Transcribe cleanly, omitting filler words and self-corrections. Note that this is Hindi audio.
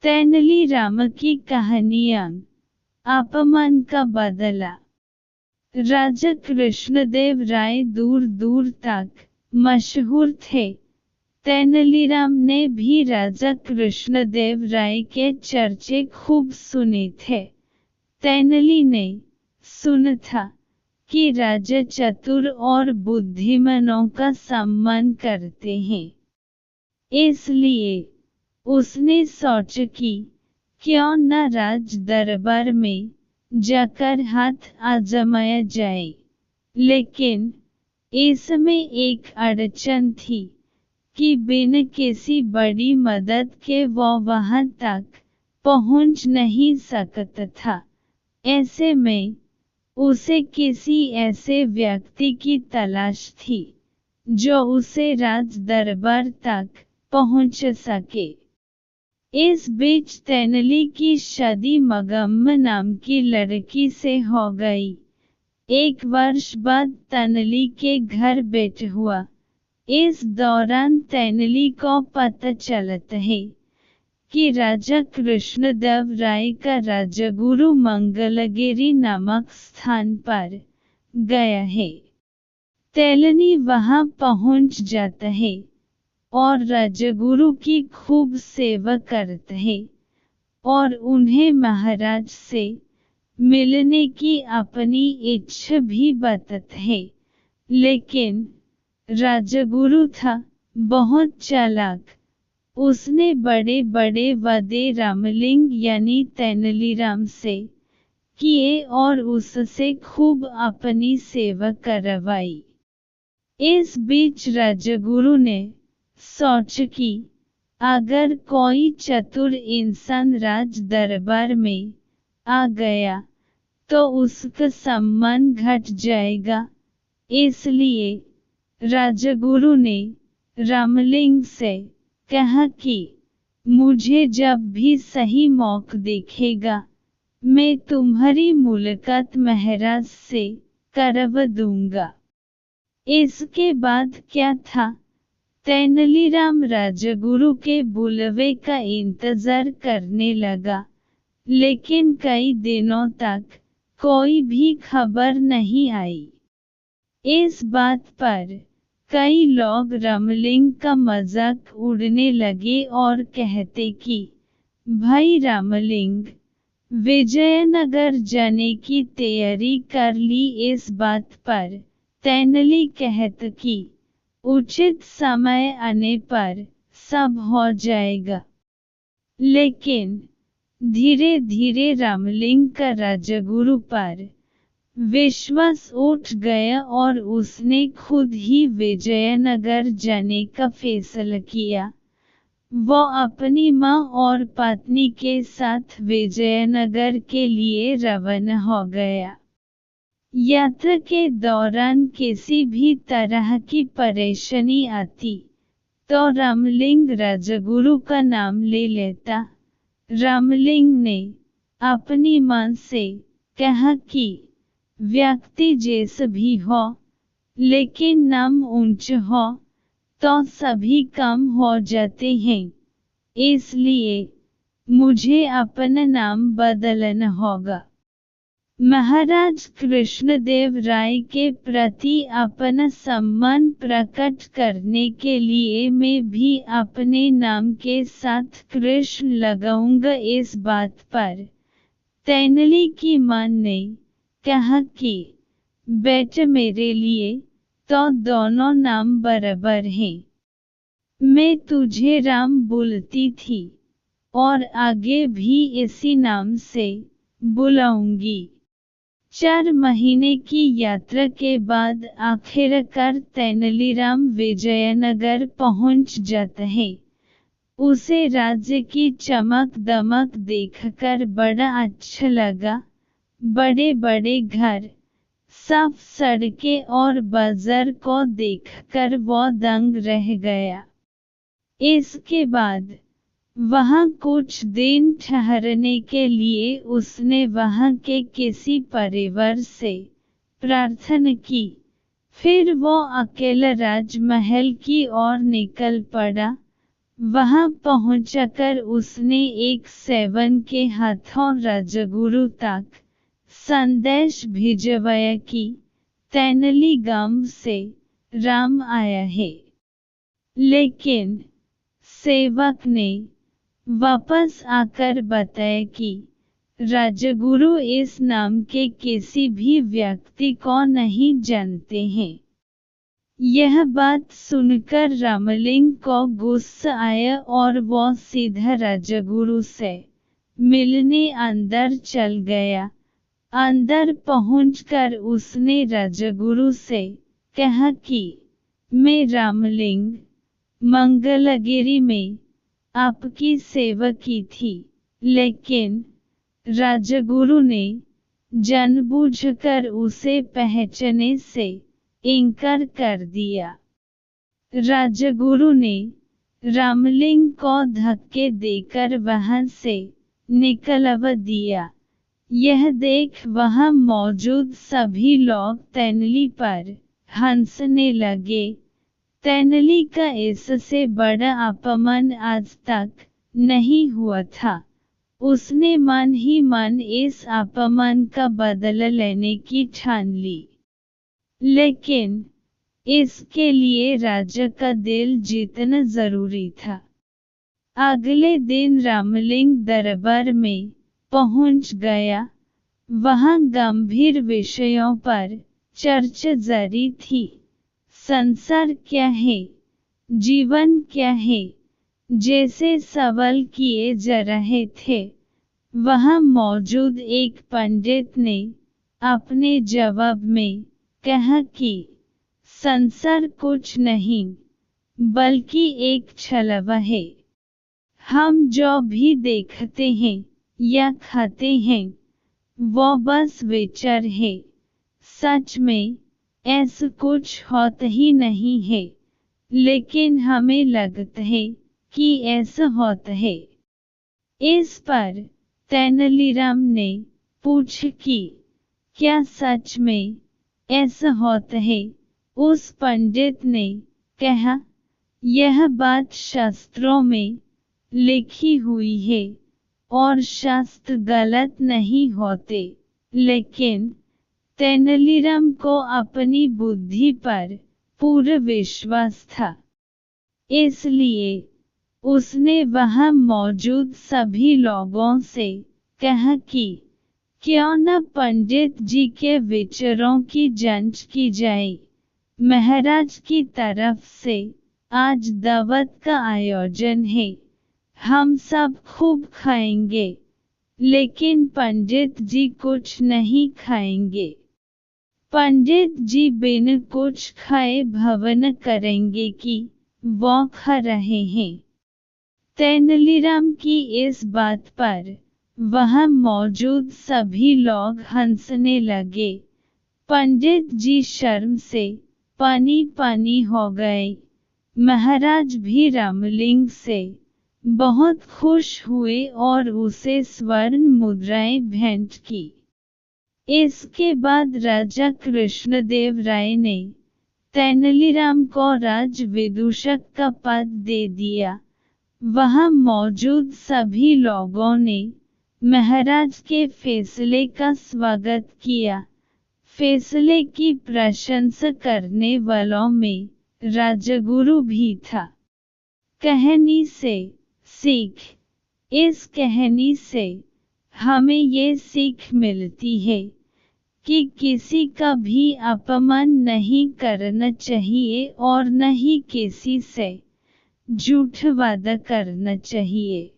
तेनालीराम की कहानियाँ। अपमान का बदला। राजा कृष्णदेव राय दूर दूर तक मशहूर थे। तेनालीराम ने भी राजा कृष्णदेव राय के चर्चे खूब सुने थे। तेनाली ने सुना था कि राजा चतुर और बुद्धिमानों का सम्मान करते हैं। इसलिए उसने सोचा कि क्यों न राज दरबार में जाकर हाथ आजमाया जाए। लेकिन इसमें एक अड़चन थी कि बिना किसी बड़ी मदद के वो वहां तक पहुंच नहीं सकता था। ऐसे में उसे किसी ऐसे व्यक्ति की तलाश थी जो उसे राज दरबार तक पहुंच सके। इस बीच तेनाली की शादी मगम्मा नाम की लड़की से हो गई। 1 वर्ष बाद तेनाली के घर बेटा हुआ। इस दौरान तेनाली को पता चलता है कि राजा कृष्णदेव राय का राजगुरु मंगलगिरी नामक स्थान पर गया है। तेनाली वहां पहुंच जाता है और राजगुरु की खूब सेवा करता है और उन्हें महाराज से मिलने की अपनी इच्छा भी बताता है। लेकिन राजगुरु था बहुत चालाक। उसने बड़े बड़े वादे रामलिंग यानी तेनालीराम से किए और उससे खूब अपनी सेवा करवाई। इस बीच राजगुरु ने सोचा कि अगर कोई चतुर इंसान राज दरबार में आ गया तो उसका सम्मान घट जाएगा। इसलिए राजगुरु ने रामलिंग से कहा कि मुझे जब भी सही मौका दिखेगा मैं तुम्हारी मुलाकात महाराज से करवा दूंगा। इसके बाद क्या था? तेनालीराम राजगुरु के बुलावे का इंतजार करने लगा, लेकिन कई दिनों तक कोई भी खबर नहीं आई। इस बात पर कई लोग रामलिंग का मजाक उड़ाने लगे और कहते कि भाई रामलिंग, विजयनगर जाने की तैयारी कर ली। इस बात पर तेनाली कहता कि उचित समय आने पर सब हो जाएगा। लेकिन धीरे धीरे रामलिंग का राजगुरु पर विश्वास उठ गया और उसने खुद ही विजयनगर जाने का फैसला किया। वो अपनी मां और पत्नी के साथ विजयनगर के लिए रवाना हो गया। यात्रा के दौरान किसी भी तरह की परेशानी आती तो रामलिंग राजगुरु का नाम ले लेता। रामलिंग ने अपनी मां से कहा कि व्यक्ति जैसा भी हो, लेकिन नाम ऊंचा हो तो सभी काम हो जाते हैं। इसलिए मुझे अपना नाम बदलना होगा। महाराज कृष्णदेव राय के प्रति अपना सम्मान प्रकट करने के लिए मैं भी अपने नाम के साथ कृष्ण लगाऊंगा। इस बात पर तेनाली की मां ने कहा कि बेटा, मेरे लिए तो दोनों नाम बराबर हैं। मैं तुझे राम बुलाती थी और आगे भी इसी नाम से बुलाऊंगी। 4 महीने की यात्रा के बाद आखिरकार तेनालीराम विजयनगर पहुंच जाता है। उसे राज्य की चमक दमक देखकर बड़ा अच्छा लगा। बड़े बड़े घर, साफ सड़कें और बाजार को देखकर वो दंग रह गया। इसके बाद वहां कुछ दिन ठहरने के लिए उसने वहां के किसी परिवार से प्रार्थना की। फिर वो अकेला राजमहल की ओर निकल पड़ा। वहां पहुंचकर उसने एक सेवन के हाथों राजगुरु तक संदेश भिजवाया कि तेनली गांव से राम आया है। लेकिन सेवक ने वापस आकर बताया कि राजगुरु इस नाम के किसी भी व्यक्ति को नहीं जानते हैं। यह बात सुनकर रामलिंग को गुस्सा आया और वो सीधा राजगुरु से मिलने अंदर चल गया। अंदर पहुंचकर उसने राजगुरु से कहा कि मैं रामलिंग मंगलगिरी में आपकी सेवा की थी, लेकिन राजगुरु ने जानबूझकर उसे पहचानने से इनकार कर दिया। राजगुरु ने रामलिंग को धक्के देकर वहां से निकलवा दिया। यह देख वहां मौजूद सभी लोग तेनली पर हंसने लगे। तेनली का इससे बड़ा अपमान आज तक नहीं हुआ था। उसने मन ही मन इस अपमान का बदला लेने की ठान ली। लेकिन इसके लिए राजा का दिल जीतना जरूरी था। अगले दिन रामलिंग दरबार में पहुंच गया। वहां गंभीर विषयों पर चर्चा जारी थी। संसार क्या है, जीवन क्या है, जैसे सवाल किए जा रहे थे। वहां मौजूद एक पंडित ने अपने जवाब में कहा कि संसार कुछ नहीं बल्कि एक छलवा है। हम जो भी देखते हैं या खाते हैं वो बस विचार है। सच में ऐसा कुछ होता ही नहीं है, लेकिन हमें लगता है कि ऐसा होता है। इस पर तेनालीराम ने पूछा कि क्या सच में ऐसा होता है? उस पंडित ने कहा, यह बात शास्त्रों में लिखी हुई है और शास्त्र गलत नहीं होते। लेकिन तेनालीराम को अपनी बुद्धि पर पूरा विश्वास था। इसलिए उसने वहां मौजूद सभी लोगों से कहा कि क्यों न पंडित जी के विचारों की जांच की जाए। महाराज की तरफ से आज दावत का आयोजन है। हम सब खूब खाएंगे, लेकिन पंडित जी कुछ नहीं खाएंगे। पंडित जी बिना कुछ खाए भवन करेंगे कि वो खा रहे हैं। तेनालीराम की इस बात पर वहां मौजूद सभी लोग हंसने लगे। पंडित जी शर्म से पानी पानी हो गए। महाराज भी रामलिंग से बहुत खुश हुए और उसे स्वर्ण मुद्राएं भेंट की। इसके बाद राजा कृष्णदेव राय ने तेनालीराम को राज विदूषक का पद दे दिया। वहां मौजूद सभी लोगों ने महाराज के फैसले का स्वागत किया। फैसले की प्रशंसा करने वालों में राजगुरु भी था। कहानी से सीख। इस कहानी से हमें ये सीख मिलती है कि किसी का भी अपमान नहीं करना चाहिए और न ही किसी से झूठ वादा करना चाहिए।